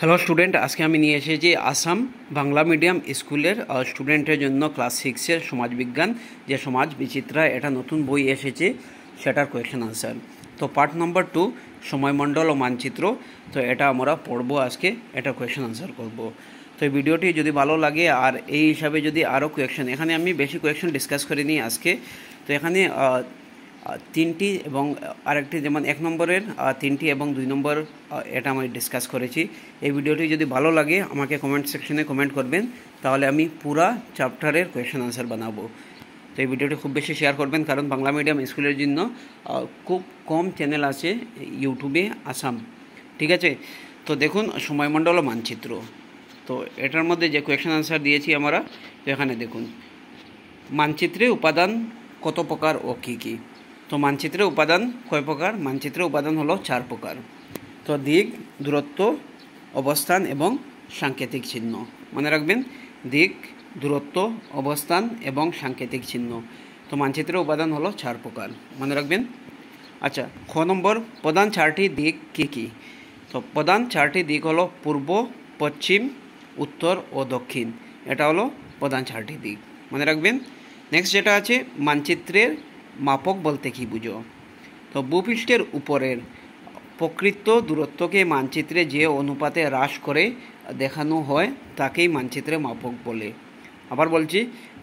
Hello student, আজকে আমি নিয়ে এসেছি আসাম বাংলা মিডিয়াম স্কুলের স্টুডেন্টের জন্য ক্লাস 6-এর সমাজবিজ্ঞান যে সমাজ বিচিত্রা, এটা নতুন বই এসেছে, সেটার কোয়েশ্চেন আনসার। তো পার্ট নম্বর 2 সময়মণ্ডল ও মানচিত্র। তো এটা আমরা পড়বো আজকে, এটা কোয়েশ্চেন আনসার করব। তো এই ভিডিওটি যদি ভালো লাগে আর এই হিসাবে যদি আরও কোয়েশ্চেন, এখানে আমি বেশি কোয়েশ্চেন ডিসকাস করিনি আজকে। তো এখানে তিনটি এবং আরেকটি, যেমন 1 নম্বরের 3টি এবং 2 নম্বর, এটা আমি ডিসকাস করেছি। এই ভিডিওটি যদি ভালো লাগে আমাকে কমেন্ট সেকশনে কমেন্ট করবেন, তাহলে আমি পুরা চ্যাপ্টারের কোয়েশ্চেন আনসার বানাবো। তো এই ভিডিওটি খুব বেশি শেয়ার করবেন, কারণ বাংলা মিডিয়াম স্কুলের জন্য খুব কম চ্যানেল আছে ইউটিউবে আসাম, ঠিক আছে। তো দেখুন, সময়মণ্ডল ও মানচিত্র। তো এটার মধ্যে যে কোয়েশ্চেন আনসার দিয়েছি আমরা, তো এখানে দেখুন, মানচিত্রে উপাদান কত প্রকার ও কী কী। তো মানচিত্রে উপাদান কয় প্রকার? মানচিত্রে উপাদান হলো 4 প্রকার। তো দিক, দূরত্ব, অবস্থান এবং সাংকেতিক চিহ্ন। মনে রাখবেন, দিক, দূরত্ব, অবস্থান এবং সাংকেতিক চিহ্ন। তো মানচিত্রের উপাদান হলো 4 প্রকার, মনে রাখবেন। আচ্ছা, খ নম্বর, প্রধান 4টি দিক কী কী? তো প্রধান 4টি দিক হলো পূর্ব, পশ্চিম, উত্তর ও দক্ষিণ। এটা হলো প্রধান 4টি দিক, মনে রাখবেন। নেক্সট যেটা আছে, মানচিত্রের মাপক বলতে কী বুঝো? তো ভূপৃষ্ঠের উপরের প্রকৃত দূরত্বকে মানচিত্রে যে অনুপাতে হ্রাস করে দেখানো হয় তাকেই মানচিত্রের মাপক বলে। আবার বলছি,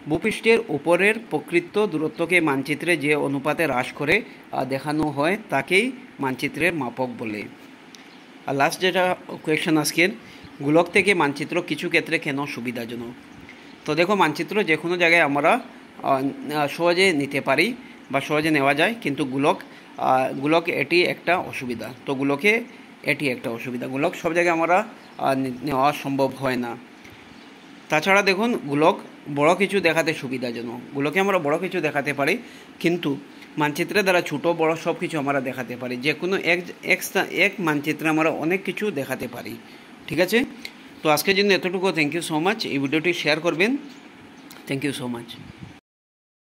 ভূপৃষ্ঠের উপরের প্রকৃত দূরত্বকে মানচিত্রে যে অনুপাতে হ্রাস করে দেখানো হয় তাকেই মানচিত্রের মাপক বলে। আর লাস্ট যেটা কোয়েশ্চেন আজকের, গোলক থেকে মানচিত্র কিছু ক্ষেত্রে কেন সুবিধাজনক? তো দেখো, মানচিত্র যে কোনো জায়গায় আমরা সহজে নিতে পারি বা সহজে নেওয়া যায়, কিন্তু গোলক এটি একটা অসুবিধা। তো গোলকে এটি একটা অসুবিধা, গোলক সব জায়গায় আমরা নেওয়া সম্ভব হয় না। তাছাড়া দেখুন, গোলক বড় কিছু দেখাতে সুবিধাজনক, গোলকে আমরা বড় কিছু দেখাতে পারি, কিন্তু মানচিত্রের দ্বারা ছোট বড় সব কিছু আমরা দেখাতে পারি। যে কোনো এক মানচিত্রে আমরা অনেক কিছু দেখাতে পারি, ঠিক আছে। তো আজকের জন্য এতটুকু। Thank you so much. এই ভিডিওটি শেয়ার করবেন। Thank you so much.